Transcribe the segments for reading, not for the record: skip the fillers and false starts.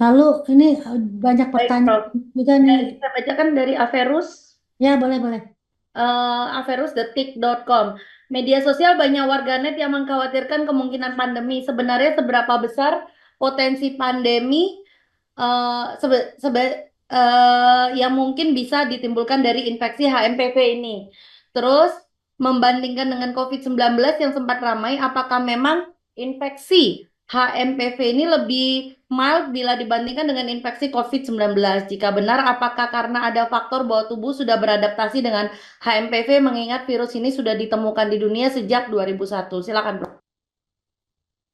Lalu ini banyak Baik, pertanyaan Prof. juga nih. Dari, saya bacakan dari Averus, Ya, boleh, boleh. averusdetik.com. Media sosial banyak warganet yang mengkhawatirkan kemungkinan pandemi. Sebenarnya seberapa besar potensi pandemi yang mungkin bisa ditimbulkan dari infeksi HMPV ini. Terus membandingkan dengan COVID-19 yang sempat ramai, apakah memang infeksi HMPV ini lebih mild bila dibandingkan dengan infeksi COVID-19? Jika benar, apakah karena ada faktor bahwa tubuh sudah beradaptasi dengan HMPV mengingat virus ini sudah ditemukan di dunia sejak 2001? Silakan, Bro.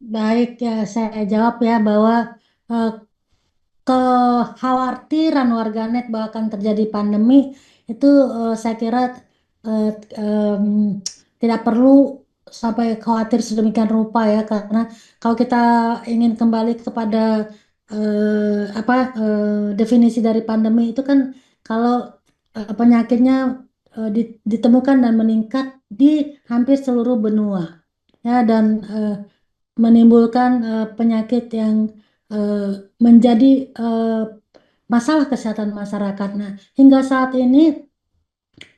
Baik, ya saya jawab ya bahwa eh, kekhawatiran warganet bahwa akan terjadi pandemi itu saya kira eh, em, tidak perlu sampai khawatir sedemikian rupa ya, karena kalau kita ingin kembali kepada definisi dari pandemi itu kan kalau penyakitnya ditemukan dan meningkat di hampir seluruh benua ya, dan menimbulkan penyakit yang eh, menjadi eh, masalah kesehatan masyarakat. Nah, hingga saat ini,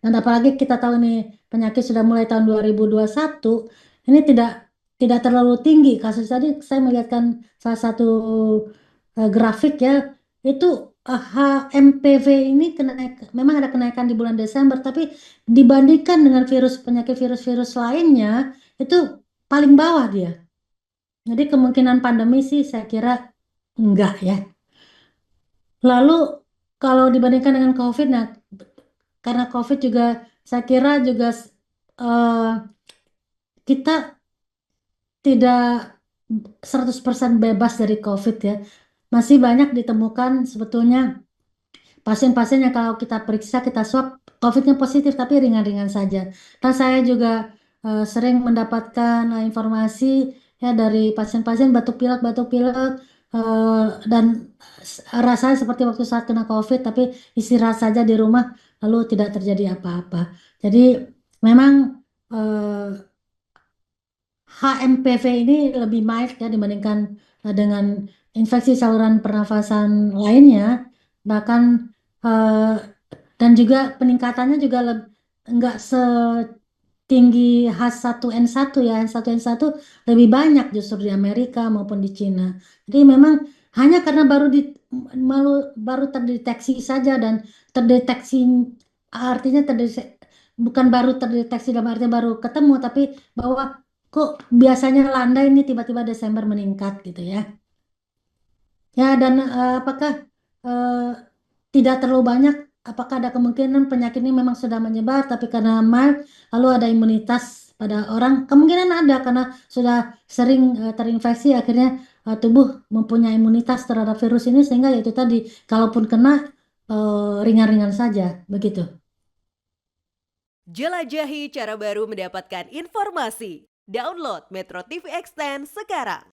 dan apalagi kita tahu nih penyakit sudah mulai tahun 2021, ini tidak terlalu tinggi kasus. Tadi saya melihatkan salah satu grafik ya, itu HMPV ini memang ada kenaikan di bulan Desember, tapi dibandingkan dengan penyakit virus-virus lainnya, itu paling bawah dia. Jadi kemungkinan pandemi sih saya kira enggak ya. Lalu kalau dibandingkan dengan COVID, nah karena COVID juga saya kira juga eh, kita tidak 100% bebas dari COVID ya. Masih banyak ditemukan sebetulnya pasien-pasien yang kalau kita periksa, kita swab, COVID-nya positif tapi ringan-ringan saja. Dan saya juga sering mendapatkan informasi ya dari pasien-pasien batuk pilek dan rasanya seperti waktu saat kena COVID, tapi istirahat saja di rumah lalu tidak terjadi apa-apa. Jadi memang eh, HMPV ini lebih mild ya dibandingkan dengan infeksi saluran pernafasan lainnya. Bahkan eh, dan juga peningkatannya juga nggak setinggi H1N1 ya. H1N1 lebih banyak justru di Amerika maupun di Cina. Jadi memang hanya karena baru terdeteksi saja, dan terdeteksi artinya bukan baru terdeteksi dalam arti baru ketemu, tapi bahwa kok biasanya landai ini tiba-tiba Desember meningkat gitu ya. Ya, dan apakah eh, tidak terlalu banyak, apakah ada kemungkinan penyakit ini memang sudah menyebar, tapi karena mild, lalu ada imunitas pada orang? Kemungkinan ada, karena sudah sering terinfeksi, akhirnya tubuh mempunyai imunitas terhadap virus ini, sehingga ya itu tadi, kalaupun kena ringan-ringan saja, begitu. Jelajahi cara baru mendapatkan informasi. Download Metro TV Extend sekarang.